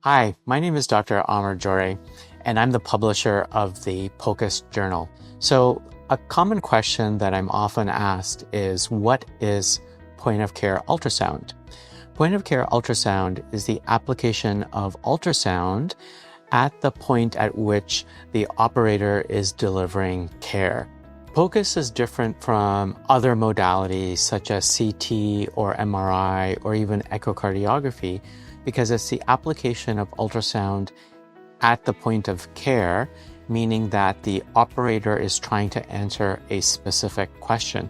Hi, my name is Dr. Amar Jore, and I'm the publisher of the POCUS Journal. So a common question that I'm often asked is, what is point-of-care ultrasound? Point-of-care ultrasound is the application of ultrasound at the point at which the operator is delivering care. POCUS is different from other modalities such as CT or MRI or even echocardiography because it's the application of ultrasound at the point of care, meaning that the operator is trying to answer a specific question.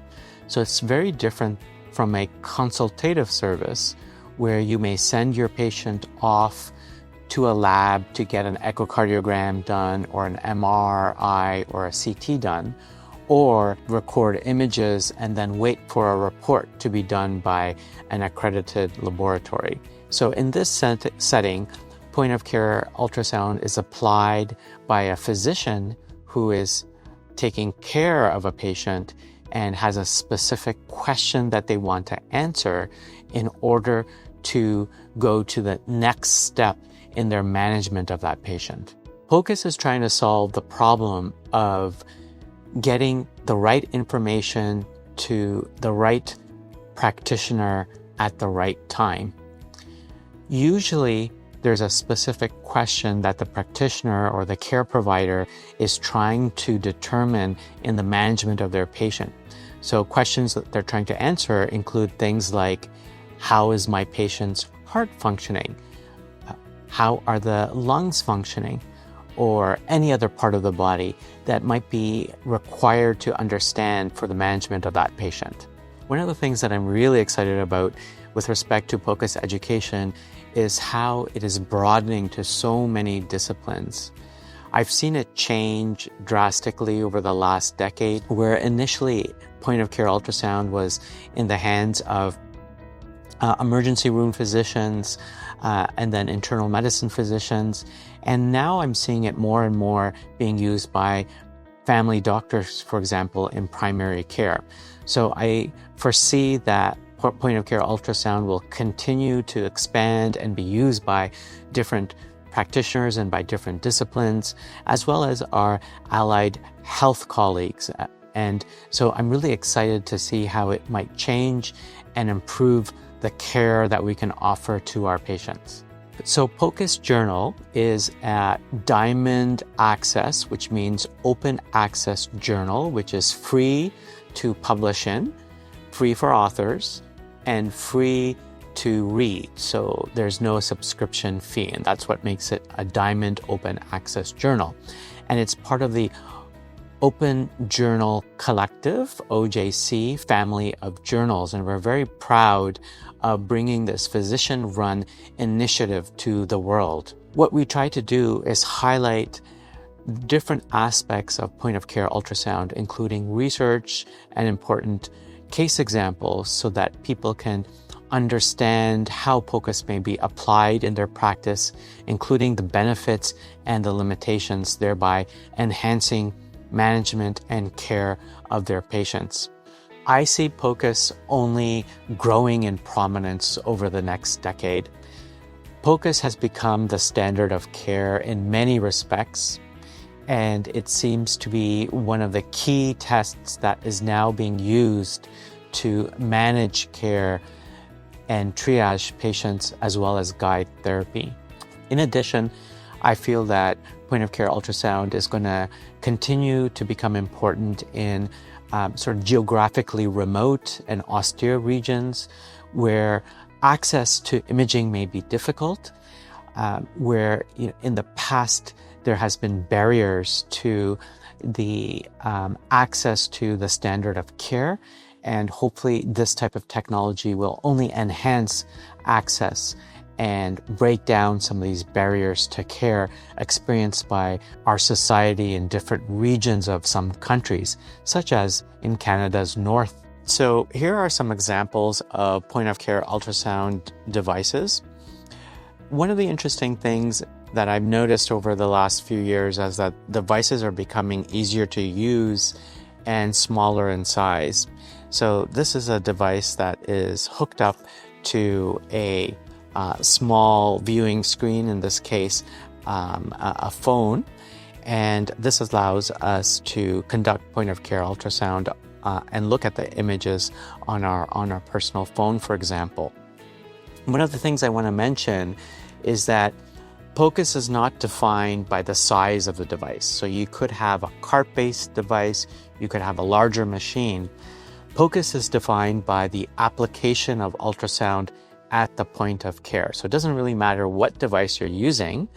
So it's very different from a consultative service where you may send your patient off to a lab to get an echocardiogram done or an MRI or a CT done, or record images and then wait for a report to be done by an accredited laboratory. So in this setting, point-of-care ultrasound is applied by a physician who is taking care of a patient and has a specific question that they want to answer in order to go to the next step in their management of that patient. POCUS is trying to solve the problem of getting the right information to the right practitioner at the right time. Usually, there's a specific question that the practitioner or the care provider is trying to determine in the management of their patient. So questions that they're trying to answer include things like, how is my patient's heart functioning? How are the lungs functioning? Or any other part of the body that might be required to understand for the management of that patient. One of the things that I'm really excited about with respect to POCUS education is how it is broadening to so many disciplines. I've seen it change drastically over the last decade, where initially point-of-care ultrasound was in the hands of emergency room physicians and then internal medicine physicians. And now I'm seeing it more and more being used by family doctors, for example, in primary care. So I foresee that point-of-care ultrasound will continue to expand and be used by different practitioners and by different disciplines, as well as our allied health colleagues. And so I'm really excited to see how it might change and improve the care that we can offer to our patients. So POCUS Journal is a diamond access, which means open access journal, which is free to publish in, free for authors, and free to read. So there's no subscription fee, and that's what makes it a diamond open access journal. And it's part of the Open Journal Collective, OJC, family of journals. And we're very proud of bringing this physician-run initiative to the world. What we try to do is highlight different aspects of point-of-care ultrasound, including research and important case examples, so that people can understand how POCUS may be applied in their practice, including the benefits and the limitations, thereby enhancing management and care of their patients. I see POCUS only growing in prominence over the next decade. POCUS has become the standard of care in many respects, and it seems to be one of the key tests that is now being used to manage care and triage patients as well as guide therapy. In addition, I feel that point-of-care ultrasound is going to continue to become important in sort of geographically remote and austere regions where access to imaging may be difficult, where in the past there has been barriers to the access to the standard of care, and hopefully this type of technology will only enhance access and break down some of these barriers to care experienced by our society in different regions of some countries, such as in Canada's north. So here are some examples of point-of-care ultrasound devices. One of the interesting things that I've noticed over the last few years is that devices are becoming easier to use and smaller in size. So this is a device that is hooked up to a small viewing screen, in this case, a phone. And this allows us to conduct point-of-care ultrasound and look at the images on our personal phone, for example. One of the things I want to mention is that POCUS is not defined by the size of the device. So you could have a cart-based device, you could have a larger machine. POCUS is defined by the application of ultrasound at the point of care. So it doesn't really matter what device you're using,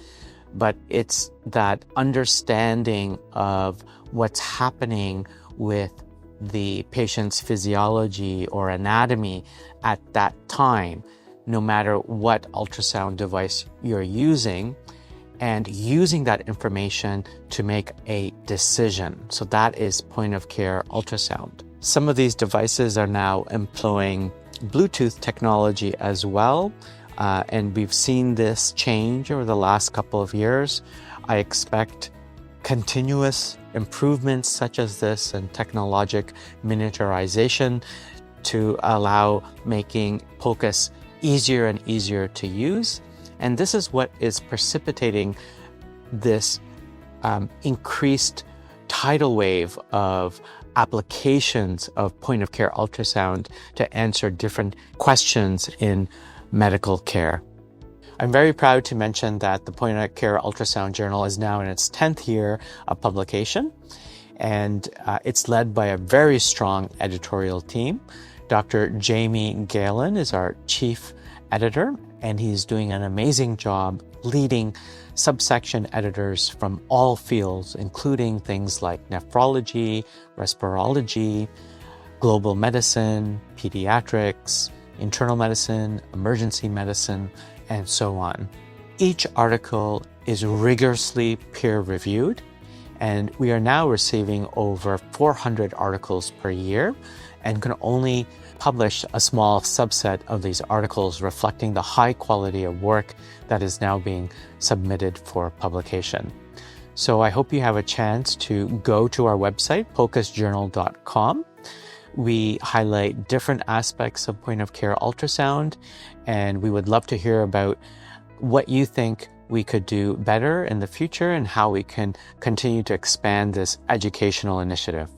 but it's that understanding of what's happening with the patient's physiology or anatomy at that time, no matter what ultrasound device you're using, and using that information to make a decision. So that is point of care ultrasound. Some of these devices are now employing Bluetooth technology as well, and we've seen this change over the last couple of years. I expect continuous improvements such as this and technologic miniaturization to allow making POCUS easier and easier to use. And this is what is precipitating this increased tidal wave of applications of point-of-care ultrasound to answer different questions in medical care. I'm very proud to mention that the Point-of-Care Ultrasound Journal is now in its 10th year of publication, and it's led by a very strong editorial team. Dr. Jamie Galen is our chief editor, and he's doing an amazing job leading subsection editors from all fields, including things like nephrology, respirology, global medicine, pediatrics, internal medicine, emergency medicine, and so on. Each article is rigorously peer-reviewed, and we are now receiving over 400 articles per year and can only publish a small subset of these articles, reflecting the high quality of work that is now being submitted for publication. So I hope you have a chance to go to our website, POCUSjournal.com. We highlight different aspects of point-of-care ultrasound, and we would love to hear about what you think we could do better in the future and how we can continue to expand this educational initiative.